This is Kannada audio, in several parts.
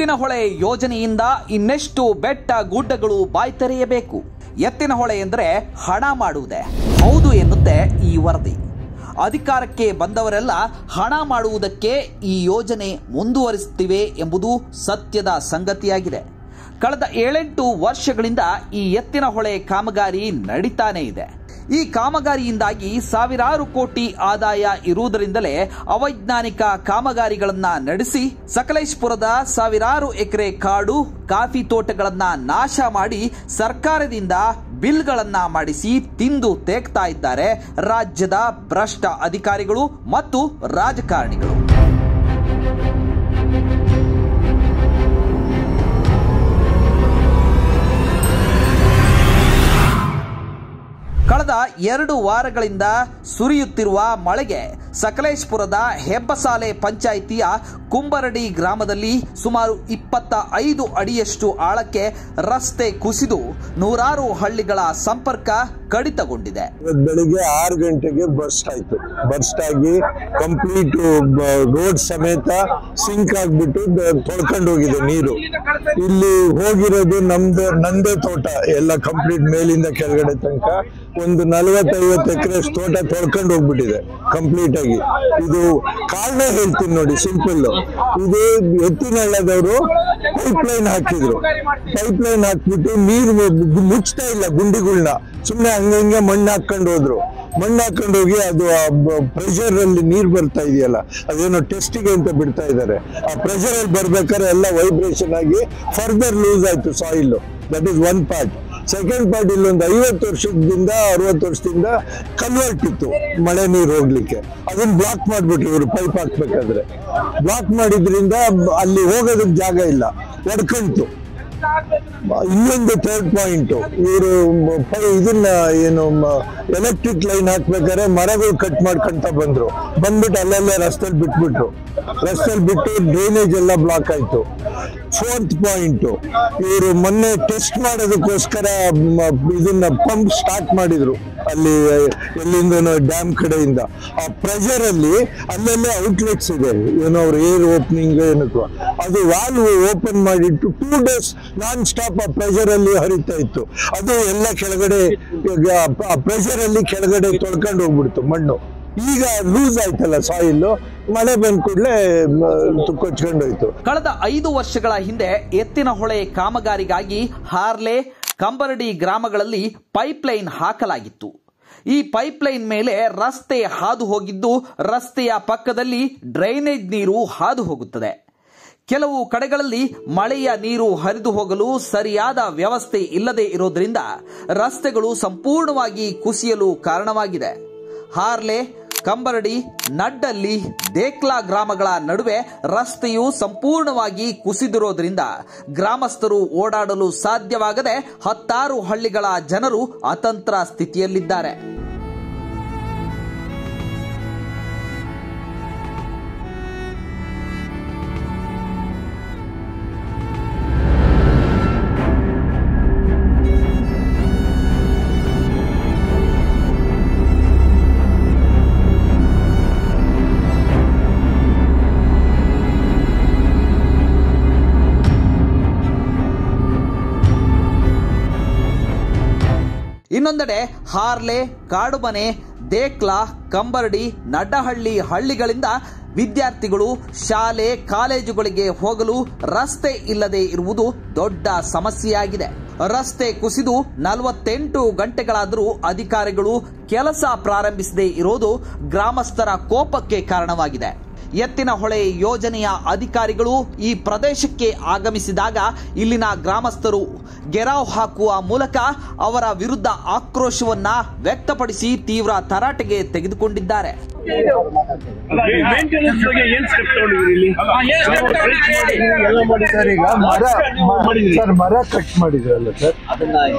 ಎತ್ತಿನಹೊಳೆ ಯೋಜನೆಯಿಂದ ಇನ್ನೆಷ್ಟು ಬೆಟ್ಟ ಗುಡ್ಡಗಳು ಬಾಯಿ ತೆರೆಯಬೇಕು. ಎತ್ತಿನಹೊಳೆ ಎಂದರೆ ಹಣ ಮಾಡುವುದೇ ಹೌದು ಎನ್ನುತ್ತೆ ಈ ವರದಿ. ಅಧಿಕಾರಕ್ಕೆ ಬಂದವರೆಲ್ಲ ಹಣ ಮಾಡುವುದಕ್ಕೆ ಈ ಯೋಜನೆ ಮುಂದುವರಿಸುತ್ತಿವೆ ಎಂಬುದು ಸತ್ಯದ ಸಂಗತಿಯಾಗಿದೆ. ಕಳೆದ 7-8 ವರ್ಷಗಳಿಂದ ಈ ಎತ್ತಿನಹೊಳೆ ಕಾಮಗಾರಿ ನಡೀತಾನೇ ಇದೆ. ಈ ಕಾಮಗಾರಿಯಿಂದಾಗಿ ಸಾವಿರಾರು ಕೋಟಿ ಆದಾಯ ಇರುವುದರಿಂದಲೇ ಅವೈಜ್ಞಾನಿಕ ಕಾಮಗಾರಿಗಳನ್ನ ನಡೆಸಿ ಸಕಲೇಶಪುರದ ಸಾವಿರಾರು ಎಕರೆ ಕಾಡು ಕಾಫಿ ತೋಟಗಳನ್ನ ನಾಶ ಮಾಡಿ ಸರ್ಕಾರದಿಂದ ಬಿಲ್ಗಳನ್ನ ಮಾಡಿಸಿ ತಿಂದು ತೇಗ್ತಾ ಇದ್ದಾರೆ ರಾಜ್ಯದ ಭ್ರಷ್ಟ ಅಧಿಕಾರಿಗಳು ಮತ್ತು ರಾಜಕಾರಣಿಗಳು. ಕಳೆದ 2 ವಾರಗಳಿಂದ ಸುರಿಯುತ್ತಿರುವ ಮಳೆಗೆ ಸಕಲೇಶಪುರದ ಹೆಬ್ಬಸಾಲೆ ಪಂಚಾಯಿತಿಯ ಕುಂಬರಡಿ ಗ್ರಾಮದಲ್ಲಿ ಸುಮಾರು 25 ಅಡಿಯಷ್ಟು ಆಳಕ್ಕೆ ರಸ್ತೆ ಕುಸಿದು ನೂರಾರು ಹಳ್ಳಿಗಳ ಸಂಪರ್ಕ ಕಡಿತಗೊಂಡಿದೆ. ಬೆಳಿಗ್ಗೆ 6 ಗಂಟೆಗೆ ಬರ್ಸ್ಟ್ ಆಯ್ತು. ಬರ್ಸ್ಟ್ ಆಗಿ ಕಂಪ್ಲೀಟ್ ರೋಡ್ ಸಮೇತ ಸಿಂಕ್ ಆಗ್ಬಿಟ್ಟು ತೊಳ್ಕೊಂಡು ಹೋಗಿದೆ ನೀರು. ಇಲ್ಲಿ ಹೋಗಿರೋದು ನಂದೇ ತೋಟ ಎಲ್ಲ ಕಂಪ್ಲೀಟ್ ಮೇಲಿಂದ ಕೆಳಗಡೆ ತನಕ ಒಂದು 40-50 ಎಕರೆ ತೋಟ ತೊಳ್ಕೊಂಡು ಹೋಗ್ಬಿಟ್ಟಿದೆ ಕಂಪ್ಲೀಟ್ ಆಗಿ. ಇದು ಕಾರಣ ಹೇಳ್ತೀನಿ ನೋಡಿ, ಸಿಂಪಲ್. ಇದು ಎತ್ತಿನಹಳ್ಳದವರು ಪೈಪ್ ಲೈನ್ ಹಾಕಿದ್ರು. ಪೈಪ್ ಲೈನ್ ಹಾಕ್ಬಿಟ್ಟು ನೀರು ಮುಚ್ತಾ ಇಲ್ಲ ಗುಂಡಿಗಳನ್ನ, ಸುಮ್ಮನೆ ಹಂಗೆ ಮಣ್ಣು ಹಾಕೊಂಡು ಹೋದ್ರು. ಮಣ್ಣು ಹಾಕೊಂಡು ಹೋಗಿ ಅದು ಪ್ರೆಷರ್ ಅಲ್ಲಿ ನೀರು ಬರ್ತಾ ಇದೆಯಲ್ಲ, ಅದೇನೋ ಟೆಸ್ಟಿಗೆ ಅಂತ ಬಿಡ್ತಾ ಇದ್ದಾರೆ. ಆ ಪ್ರೆಷರ್ ಅಲ್ಲಿ ಬರ್ಬೇಕಾದ್ರೆ ಎಲ್ಲ ವೈಬ್ರೇಷನ್ ಆಗಿ ಫರ್ದರ್ ಲೂಸ್ ಆಯ್ತು soil. That is one part. Second part ಇಲ್ಲೊಂದು 50 ವರ್ಷದಿಂದ 60 ವರ್ಷದಿಂದ ಕನ್ವರ್ಟ್ ಇತ್ತು ಮಳೆ ನೀರು ಹೋಗ್ಲಿಕ್ಕೆ. ಅದನ್ನ ಬ್ಲಾಕ್ ಮಾಡ್ಬಿಟ್ರು ಇವರು ಪೈಪ್ ಹಾಕ್ಬೇಕಾದ್ರೆ. ಬ್ಲಾಕ್ ಮಾಡಿದ್ರಿಂದ ಅಲ್ಲಿ ಹೋಗೋದಕ್ಕೆ ಜಾಗ ಇಲ್ಲ, ಒಡ್ಕಂತು. ಇನ್ನೊಂದು ಥರ್ಡ್ ಪಾಯಿಂಟ್, ಇವರು ಇದನ್ನ ಏನು ಎಲೆಕ್ಟ್ರಿಕ್ ಲೈನ್ ಹಾಕ್ಬೇಕಾದ್ರೆ ಮರಗಳು ಕಟ್ ಮಾಡ್ಕೊಂತ ಬಂದ್ಬಿಟ್ಟು ಅಲ್ಲೆಲ್ಲ ರಸ್ತೆಯಲ್ಲಿ ಬಿಟ್ಬಿಟ್ರು. ರಸ್ತೆಯಲ್ಲಿ ಬಿಟ್ಟು ಡ್ರೈನೇಜ್ ಎಲ್ಲ ಬ್ಲಾಕ್ ಆಯ್ತು. ಫೋರ್ತ್ ಪಾಯಿಂಟ್, ಇವರು ಮೊನ್ನೆ ಟೆಸ್ಟ್ ಮಾಡೋದಕ್ಕೋಸ್ಕರ ಇದನ್ನ ಪಂಪ್ ಸ್ಟಾರ್ಟ್ ಮಾಡಿದ್ರು ಅಲ್ಲಿ ಎಲ್ಲಿಂದ ಡ್ಯಾಮ್ ಕಡೆಯಿಂದ. ಆ ಪ್ರೆಷರ್ ಅಲ್ಲಿ ಅಲ್ಲೆಲ್ಲ ಔಟ್ಲೆಟ್ಸ್ ಇದೆ, ಏನೋ ಅವ್ರ ಏರ್ ಓಪನಿಂಗ್ ಏನಕ್ಕೋ, ಅದು ವಾಲ್ವ್ ಓಪನ್ ಮಾಡಿಟ್ಟು 2 days ನಾನ್ ಸ್ಟಾಪ್ ಆ ಪ್ರೆಷರ್ ಅಲ್ಲಿ ಹರಿತಾ ಇತ್ತು. ಅದು ಎಲ್ಲ ಕೆಳಗಡೆ ಆ ಪ್ರೆಷರ್ ಅಲ್ಲಿ ಕೆಳಗಡೆ ತೊಳ್ಕೊಂಡು ಹೋಗ್ಬಿಡ್ತು ಮಣ್ಣು. ಈಗ ಲೂಸ್ ಆಯ್ತಲ್ಲ ಸಾಯಿಲ್, ಮಳೆ ಬಂದ ಕೂಡಲೇ ಕೊಚ್ಕೊಂಡು ಹೋಯ್ತು. ಕಳೆದ 5 ವರ್ಷಗಳ ಹಿಂದೆ ಎತ್ತಿನಹೊಳೆ ಕಾಮಗಾರಿಗಾಗಿ ಹಾರ್ಲೆ ಕಂಬರಡಿ ಗ್ರಾಮಗಳಲ್ಲಿ ಪೈಪ್ ಲೈನ್ ಹಾಕಲಾಗಿತ್ತು. ಈ ಪೈಪ್ ಲೈನ್ ಮೇಲೆ ರಸ್ತೆ ಹಾದು ಹೋಗಿದ್ದು, ರಸ್ತೆಯ ಪಕ್ಕದಲ್ಲಿ ಡ್ರೈನೇಜ್ ನೀರು ಹಾದು ಹೋಗುತ್ತದೆ. ಕೆಲವು ಕಡೆಗಳಲ್ಲಿ ಮಳೆಯ ನೀರು ಹರಿದು ಹೋಗಲು ಸರಿಯಾದ ವ್ಯವಸ್ಥೆ ಇಲ್ಲದೆ ಇರೋದ್ರಿಂದ ರಸ್ತೆಗಳು ಸಂಪೂರ್ಣವಾಗಿ ಕುಸಿಯಲು ಕಾರಣವಾಗಿದೆ. ಹಾರ್ಲೆ, ಕಂಬರಡಿ, ನಡ್ಡಲ್ಲಿ, ದೇಕ್ಲಾ ಗ್ರಾಮಗಳ ನಡುವೆ ರಸ್ತೆಯು ಸಂಪೂರ್ಣವಾಗಿ ಕುಸಿದಿರೋದ್ರಿಂದ ಗ್ರಾಮಸ್ಥರು ಓಡಾಡಲು ಸಾಧ್ಯವಾಗದೆ 10 ಹಳ್ಳಿಗಳ ಜನರು ಅತಂತ್ರ ಸ್ಥಿತಿಯಲ್ಲಿದ್ದಾರೆ. ಇನ್ನೊಂದೆಡೆ ಹಾರ್ಲೆ, ಕಾಡುಮನೆ, ದೇಕ್ಲಾ, ಕಂಬರಡಿ, ನಡ್ಡಹಳ್ಳಿ ಹಳ್ಳಿಗಳಿಂದ ವಿದ್ಯಾರ್ಥಿಗಳು ಶಾಲೆ ಕಾಲೇಜುಗಳಿಗೆ ಹೋಗಲು ರಸ್ತೆ ಇಲ್ಲದೆ ಇರುವುದು ದೊಡ್ಡ ಸಮಸ್ಯೆಯಾಗಿದೆ. ರಸ್ತೆ ಕುಸಿದು 48 ಗಂಟೆಗಳಾದರೂ ಅಧಿಕಾರಿಗಳು ಕೆಲಸ ಪ್ರಾರಂಭಿಸದೇ ಇರೋದು ಗ್ರಾಮಸ್ಥರ ಕೋಪಕ್ಕೆ ಕಾರಣವಾಗಿದೆ. ಎತ್ತಿನಹೊಳೆ ಯೋಜನೆಯ ಅಧಿಕಾರಿಗಳು ಈ ಪ್ರದೇಶಕ್ಕೆ ಆಗಮಿಸಿದಾಗ ಇಲ್ಲಿನ ಗ್ರಾಮಸ್ಥರು ಗೆರಾವ್ ಹಾಕುವ ಮೂಲಕ ಅವರ ವಿರುದ್ಧ ಆಕ್ರೋಶವನ್ನ ವ್ಯಕ್ತಪಡಿಸಿ ತೀವ್ರ ತರಾಟೆಗೆ ತೆಗೆದುಕೊಂಡಿದ್ದಾರೆ. ಮರ ಕಟ್ ಮಾಡಿದ್ರಲ್ಲ ಸರ್,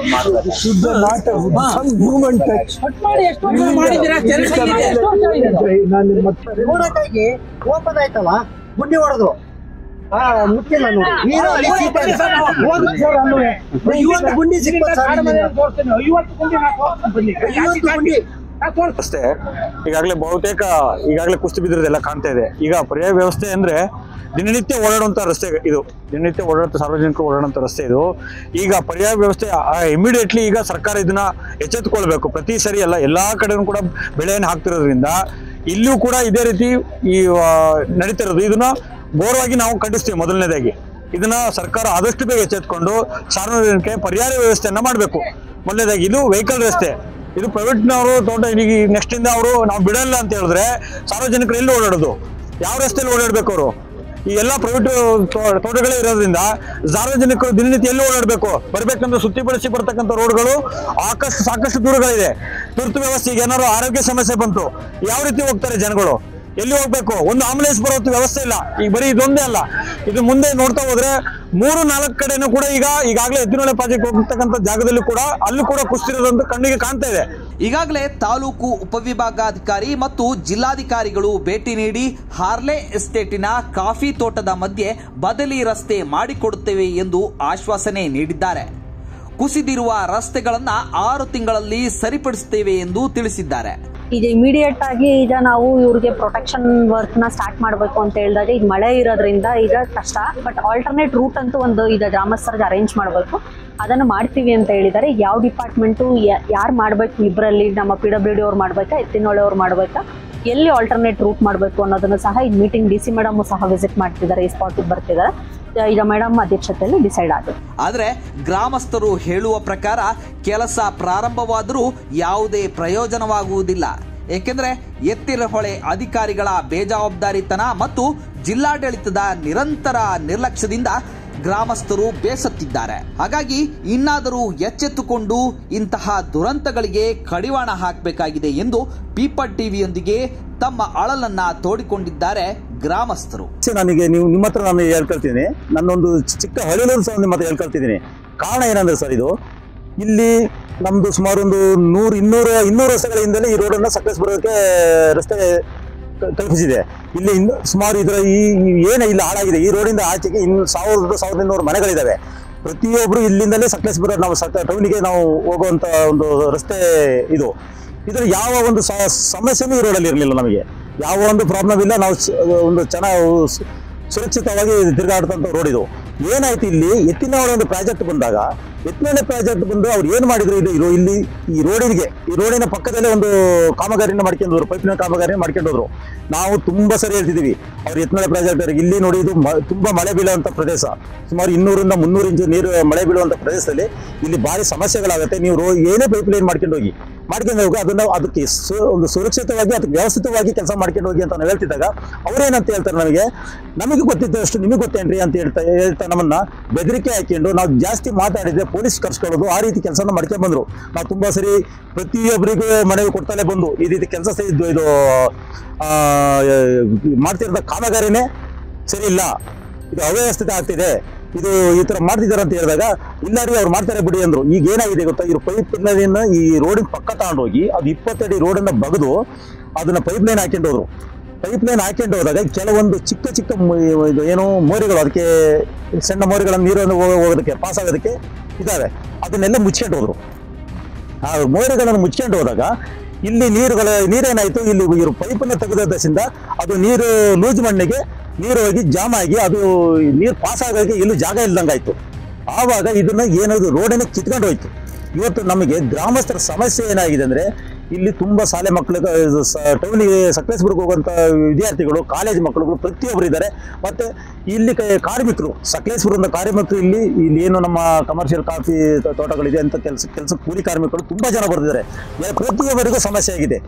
ಶುದ್ಧ ನಾಟಕ ಓಪನ್ ಆಯ್ತಲ್ಲ, ಗುಂಡಿ ಹೊಡೆದು ಮುಟ್ಟಿಲ್ಲ ನೋಡಿ. ಇವತ್ತು ಗುಂಡಿ ಸಿಗ್ತದೆ, 50 ಗುಂಡಿ ರಸ್ತೆ ಈಗಾಗಲೇ ಬಹುತೇಕ ಕುಸಿದು ಬಿದ್ದಿರೋದೆಲ್ಲ ಕಾಣ್ತಾ ಇದೆ. ಈಗ ಪರ್ಯಾಯ ವ್ಯವಸ್ಥೆ ಅಂದ್ರೆ ದಿನನಿತ್ಯ ಓಡಾಡುವಂತ ರಸ್ತೆ ಇದು, ದಿನನಿತ್ಯ ಓಡಾಡುವಂತ ಸಾರ್ವಜನಿಕರು ಓಡಾಡುವಂತ ರಸ್ತೆ ಇದು. ಈಗ ಪರ್ಯಾಯ ವ್ಯವಸ್ಥೆ ಇಮಿಡಿಯೇಟ್ಲಿ ಈಗ ಸರ್ಕಾರ ಇದನ್ನ ಎಚ್ಚೆತ್ತುಕೊಳ್ಬೇಕು. ಪ್ರತಿ ಸರಿ ಅಲ್ಲ, ಎಲ್ಲಾ ಕಡೆನೂ ಕೂಡ ಬೆಳೆಯನ್ನು ಹಾಕ್ತಿರೋದ್ರಿಂದ ಇಲ್ಲೂ ಕೂಡ ಇದೇ ರೀತಿ ಈ ನಡೀತಿರೋದು. ಇದನ್ನ ಘೋರವಾಗಿ ನಾವು ಖಂಡಿಸ್ತೀವಿ. ಮೊದಲನೇದಾಗಿ ಇದನ್ನ ಸರ್ಕಾರ ಆದಷ್ಟು ಬೇಗ ಎಚ್ಚೆತ್ಕೊಂಡು ಸಾರ್ವಜನಿಕರಿಗೆ ಪರ್ಯಾಯ ವ್ಯವಸ್ಥೆಯನ್ನ ಮಾಡಬೇಕು. ಮೊದಲನೇದಾಗಿ ಇದು ವೆಹಿಕಲ್ ರಸ್ತೆ, ಇದು ಪ್ರೈವೇಟ್ನವರು ತೋಟ ಈಗ ನೆಕ್ಸ್ಟ್ ಇಂದ ಅವರು ನಾವು ಬಿಡಲ್ಲ ಅಂತ ಹೇಳಿದ್ರೆ ಸಾರ್ವಜನಿಕರು ಎಲ್ಲಿ ಓಡಾಡೋದು, ಯಾವ ರಸ್ತೆಯಲ್ಲಿ ಓಡಾಡ್ಬೇಕು? ಅವರು ಈ ಎಲ್ಲ ಪ್ರೈವೇಟ್ ತೋಟಗಳೇ ಇರೋದ್ರಿಂದ ಸಾರ್ವಜನಿಕರು ದಿನನಿತ್ಯ ಎಲ್ಲಿ ಓಡಾಡಬೇಕು? ಬರ್ಬೇಕಂದ್ರೆ ಸುತ್ತಿಪಡಿಸಿ ಬರ್ತಕ್ಕಂಥ ರೋಡ್ಗಳು ಸಾಕಷ್ಟು ದೂರಗಳಿದೆ. ತುರ್ತು ವ್ಯವಸ್ಥೆಗೆ ಏನಾದ್ರು ಆರೋಗ್ಯ ಸಮಸ್ಯೆ ಬಂತು, ಯಾವ ರೀತಿ ಹೋಗ್ತಾರೆ ಜನಗಳು? ಎಲ್ಲಿ ಹೋಗ್ಬೇಕು? ಒಂದು ಆಂಬುಲೆನ್ಸ್ ಬರೋ ವ್ಯವಸ್ಥೆ ಇಲ್ಲ. ಈಗ ಬರೀ ಇದೊಂದೇ ಅಲ್ಲ, ಇದು ಮುಂದೆ ನೋಡ್ತಾ ಹೋದ್ರೆ 3-4 ಕಡೆನೂ ಕೂಡ ಈಗಾಗಲೇ ಎತ್ತಿನಹೊಳೆ ಪ್ರಾಜೆಕ್ಟ್ ಹೋಗ್ತಕ್ಕಂಥ ಜಾಗದಲ್ಲಿ ಕೂಡ ಅಲ್ಲೂ ಕೂಡ ಕುಸಿದಿರೋದಂತ ಕಣ್ಣಿಗೆ ಕಾಣ್ತಾ ಇದೆ. ಈಗಾಗಲೇ ತಾಲೂಕು ಉಪವಿಭಾಗಾಧಿಕಾರಿ ಮತ್ತು ಜಿಲ್ಲಾಧಿಕಾರಿಗಳು ಭೇಟಿ ನೀಡಿ ಹಾರ್ಲೆ ಎಸ್ಟೇಟಿನ ಕಾಫಿ ತೋಟದ ಮಧ್ಯೆ ಬದಲಿ ರಸ್ತೆ ಮಾಡಿಕೊಡುತ್ತೇವೆ ಎಂದು ಆಶ್ವಾಸನೆ ನೀಡಿದ್ದಾರೆ. ಕುಸಿದಿರುವ ರಸ್ತೆಗಳನ್ನ 6 ತಿಂಗಳಲ್ಲಿ ಸರಿಪಡಿಸುತ್ತೇವೆ ಎಂದು ತಿಳಿಸಿದ್ದಾರೆ. ಈಗ ಇಮಿಡಿಯೇಟ್ ಆಗಿ ಈಗ ನಾವು ಇವ್ರಿಗೆ ಪ್ರೊಟೆಕ್ಷನ್ ವರ್ಕ್ ನ ಸ್ಟಾರ್ಟ್ ಮಾಡಬೇಕು ಅಂತ ಹೇಳಿದಾಗ ಈಗ ಮಳೆ ಇರೋದ್ರಿಂದ ಈಗ ಕಷ್ಟ. ಬಟ್ ಆಲ್ಟರ್ನೇಟ್ ರೂಟ್ ಅಂತೂ ಒಂದು ಈಗ ಗ್ರಾಮಸ್ಥರಿಗೆ ಅರೇಂಜ್ ಮಾಡಬೇಕು, ಅದನ್ನು ಮಾಡ್ತೀವಿ ಅಂತ ಹೇಳಿದ್ದಾರೆ. ಯಾವ ಡಿಪಾರ್ಟ್ಮೆಂಟು ಯಾರು ಮಾಡಬೇಕು, ಇಬ್ಬರಲ್ಲಿ ನಮ್ಮ PWD ಅವ್ರು ಮಾಡಬೇಕಾ, ಎತ್ತಿನಹೊಳೆ ಅವ್ರು ಮಾಡಬೇಕಾ, ಎಲ್ಲಿ ಆಲ್ಟರ್ನೇಟ್ ರೂಟ್ ಮಾಡಬೇಕು ಅನ್ನೋದನ್ನು ಸಹ ಈ ಮೀಟಿಂಗ್ DC ಮೇಡಮ್ ಸಹ ವಿಸಿಟ್ ಮಾಡ್ತಿದ್ದಾರೆ, ಈ ಸ್ಪಾಟಿಗೆ ಬರ್ತಿದ್ದಾರೆ. ಈಗ ಮೇಡಮ್ ಅಧ್ಯಕ್ಷತೆಯಲ್ಲಿ ಡಿಸೈಡ್ ಆಗಿದೆ. ಆದರೆ ಗ್ರಾಮಸ್ಥರು ಹೇಳುವ ಪ್ರಕಾರ ಕೆಲಸ ಪ್ರಾರಂಭವಾದರೂ ಯಾವುದೇ ಪ್ರಯೋಜನವಾಗುವುದಿಲ್ಲ. ಏಕೆಂದರೆ ಎತ್ತಿನಹೊಳೆ ಅಧಿಕಾರಿಗಳ ಬೇಜವಾಬ್ದಾರಿತನ ಮತ್ತು ಜಿಲ್ಲಾಡಳಿತದ ನಿರಂತರ ನಿರ್ಲಕ್ಷ್ಯದಿಂದ ಗ್ರಾಮಸ್ಥರು ಬೇಸತ್ತಿದ್ದಾರೆ. ಹಾಗಾಗಿ ಇನ್ನಾದರೂ ಎಚ್ಚೆತ್ತುಕೊಂಡು ಇಂತಹ ದುರಂತಗಳಿಗೆ ಕಡಿವಾಣ ಹಾಕಬೇಕಾಗಿದೆ ಎಂದು ಪೀಪಲ್ ಟಿವಿಯೊಂದಿಗೆ ತಮ್ಮ ಅಳಲನ್ನ ತೋಡಿಕೊಂಡಿದ್ದಾರೆ ಗ್ರಾಮಸ್ಥರು. ನನಗೆ ನಿಮ್ಮ ಹತ್ರ ನಾನು ಹೇಳ್ಕೊಳ್ತೀನಿ, ನನ್ನೊಂದು ಚಿಕ್ಕ ಹಳ್ಳಿಲೂ ಸಹ ನಿಮ್ಮ ಹತ್ರ ಹೇಳ್ಕೊಳ್ತಿದ್ದೀನಿ. ಕಾರಣ ಏನಂದ್ರೆ ಸರ್, ಇದು ಇಲ್ಲಿ ನಮ್ದು ಸುಮಾರು ಒಂದು 100-200 ವರ್ಷಗಳ ಹಿಂದಲೇ ಈ ರೋಡನ್ನ ಸಕಲೇಶಪುರಕ್ಕೆ ರಸ್ತೆ ಕಲ್ಪಿಸಿದೆ. ಇಲ್ಲಿ ಸುಮಾರು ಇದರ ಏನೇ ಇಲ್ಲ ಹಾಳಾಗಿದೆ. ಈ ರೋಡಿಂದ ಆಚೆಗೆ 1,000-1,200 ಮನೆಗಳಿದ್ದಾವೆ. ಪ್ರತಿಯೊಬ್ಬರು ಇಲ್ಲಿಂದಲೇ ಸಕಲೇಶಪುರ ನಾವು ಟೌನಿಗೆ ನಾವು ಹೋಗುವಂತ ಒಂದು ರಸ್ತೆ ಇದು. ಇದರ ಯಾವ ಒಂದು ಸಮಸ್ಯೆನೂ ಈ ರೋಡಲ್ಲಿ ಇರಲಿಲ್ಲ. ನಮಗೆ ಯಾವ ಒಂದು ಪ್ರಾಬ್ಲಮ್ ಇಲ್ಲ. ನಾವು ಒಂದು ಚೆನ್ನಾಗಿ ಸುರಕ್ಷಿತವಾಗಿ ತಿರುಗಾಡ್ತಂಥ ರೋಡ್ ಇದು. ಏನಾಯ್ತು, ಇಲ್ಲಿ ಎತ್ತಿನಹೊಳೆ ಒಂದು ಪ್ರಾಜೆಕ್ಟ್ ಬಂದಾಗ, ಎತ್ತಿನಹೊಳೆ ಪ್ರಾಜೆಕ್ಟ್ ಬಂದು ಅವ್ರು ಏನು ಮಾಡಿದ್ರು, ಇಲ್ಲಿ ಈ ರೋಡಿನ ಪಕ್ಕದಲ್ಲೇ ಒಂದು ಕಾಮಗಾರಿನ ಮಾಡ್ಕೊಂಡು ಹೋದ್ರು, ಪೈಪಿನ ಕಾಮಗಾರಿನ ಮಾಡ್ಕೊಂಡು ಹೋದ್ರು. ನಾವು ತುಂಬಾ ಸರಿ ಹೇಳ್ತಿದ್ದೀವಿ ಅವ್ರು ಎತ್ತಿನಹೊಳೆ ಪ್ರಾಜೆಕ್ಟ್ ಅವ್ರಿಗೆ. ಇಲ್ಲಿ ನೋಡಿ, ಇದು ತುಂಬಾ ಮಳೆ ಬೀಳುವಂತ ಪ್ರದೇಶ, ಸುಮಾರು 200-300 ಇಂಚು ನೀರು ಮಳೆ ಬೀಳುವಂತ ಪ್ರದೇಶದಲ್ಲಿ ಇಲ್ಲಿ ಭಾರಿ ಸಮಸ್ಯೆಗಳಾಗುತ್ತೆ. ನೀವು ಏನೇ ಪೈಪ್ ಲೈನ್ ಮಾಡ್ಕೊಂಡು ಹೋಗಿ ಅದಕ್ಕೆ ಒಂದು ಸುರಕ್ಷಿತವಾಗಿ ಅದಕ್ಕೆ ವ್ಯವಸ್ಥಿತವಾಗಿ ಕೆಲಸ ಮಾಡ್ಕೊಂಡು ಹೋಗಿ ಅಂತ ನಾವು ಹೇಳ್ತಿದ್ದಾಗ ಅವ್ರೇನಂತ ಹೇಳ್ತಾರೆ, ನಮಗೆ ಗೊತ್ತಿದ್ದಷ್ಟು ನಿಮಗೆ ಗೊತ್ತೇನ್ರಿ ಅಂತ ಹೇಳ್ತಾ ನಮ್ಮನ್ನ ಬೆದರಿಕೆ ಹಾಕೊಂಡು ನಾವು ಜಾಸ್ತಿ ಮಾತಾಡಿದ್ರೆ ಪೊಲೀಸ್ ಕರ್ಸ್ಕೊಳ್ಳೋದು, ಆ ರೀತಿ ಕೆಲಸನ ಮಾಡ್ಕೊಂಡು ಬಂದ್ರು. ನಾವು ತುಂಬಾ ಸರಿ ಪ್ರತಿಯೊಬ್ಬರಿಗೂ ಮನವಿ ಕೊಡ್ತಾನೆ ಬಂದು ಈ ರೀತಿ ಕೆಲಸ ಇದು ಮಾಡ್ತಿರೋ ಕಾಮಗಾರಿನೇ ಸರಿ ಇಲ್ಲ, ಇದು ಅವ್ಯವಸ್ಥಿತ ಆಗ್ತಿದೆ, ಇದು ಈ ತರ ಮಾಡ್ತಿದ್ದಾರೆ ಅಂತ ಹೇಳಿದಾಗ ಇಲ್ಲ ರೀ ಅವ್ರು ಮಾಡ್ತಾರೆ ಬಿಡಿ ಅಂದ್ರು. ಈಗ ಏನಾಗಿದೆ ಗೊತ್ತಾ, ಇವ್ರು ಪೈಪ್ ಲೈನ್ ಈ ರೋಡಿನ ಪಕ್ಕ ತಗೊಂಡೋಗಿ ಅದು 20 ಅಡಿ ರೋಡನ್ನ ಬಗೆದು ಅದನ್ನ ಪೈಪ್ ಲೈನ್ ಹಾಕೊಂಡು ಹೋದ್ರು. ಪೈಪ್ ಲೈನ್ ಹಾಕೊಂಡು ಹೋದಾಗ ಕೆಲವೊಂದು ಚಿಕ್ಕ ಏನು ಮೋರಿಗಳು, ಅದಕ್ಕೆ ಸಣ್ಣ ಮೋರಿಗಳನ್ನು ನೀರನ್ನು ಹೋಗೋದಕ್ಕೆ ಪಾಸ್ ಆಗೋದಕ್ಕೆ ಇದ್ದಾವೆ, ಅದನ್ನೆಲ್ಲ ಮುಚ್ಕೊಂಡು ಹೋದ್ರು. ಆ ಮೋರಿಗಳನ್ನು ಮುಚ್ಕೊಂಡು ಹೋದಾಗ ಇಲ್ಲಿ ನೀರೇನಾಯ್ತು, ಇಲ್ಲಿ ಇವರು ಪೈಪನ್ನು ತೆಗೆದದಿಂದ ಅದು ನೀರು ಲೂಜ್ ಮಣ್ಣಿಗೆ ನೀರು ಹೋಗಿ ಜಾಮ್ ಆಗಿ ಅದು ನೀರು ಪಾಸ್ ಆಗೋಕ್ಕೆ ಎಲ್ಲೂ ಜಾಗ ಇಲ್ದಂಗಾಯ್ತು. ಆವಾಗ ಇದನ್ನ ಏನಾದ್ರು ರೋಡನ್ನ ಕಿತ್ಕೊಂಡು ಹೋಯ್ತು. ಇವತ್ತು ನಮಗೆ ಗ್ರಾಮಸ್ಥರ ಸಮಸ್ಯೆ ಏನಾಗಿದೆ ಅಂದ್ರೆ, ಇಲ್ಲಿ ತುಂಬಾ ಶಾಲೆ ಮಕ್ಕಳು, ಟೌನಿಗೆ ಸಕಲೇಶಪುರಕ್ಕೆ ಹೋಗುವಂತ ವಿದ್ಯಾರ್ಥಿಗಳು, ಕಾಲೇಜ್ ಮಕ್ಕಳುಗಳು ಪ್ರತಿಯೊಬ್ಬರು ಇದ್ದಾರೆ. ಮತ್ತೆ ಇಲ್ಲಿ ಕಾರ್ಮಿಕರು, ಸಕಲೇಶಪುರದ ಕಾರ್ಮಿಕರು, ಇಲ್ಲಿ ಏನು ನಮ್ಮ ಕಮರ್ಷಿಯಲ್ ಕಾಫಿ ತೋಟಗಳಿದೆ ಅಂತ ಕೆಲಸ ಕೂಲಿ ಕಾರ್ಮಿಕರು ತುಂಬಾ ಜನ ಬರ್ತಿದ್ದಾರೆ. ಪ್ರತಿಯೊಬ್ಬರಿಗೂ ಸಮಸ್ಯೆ ಆಗಿದೆ.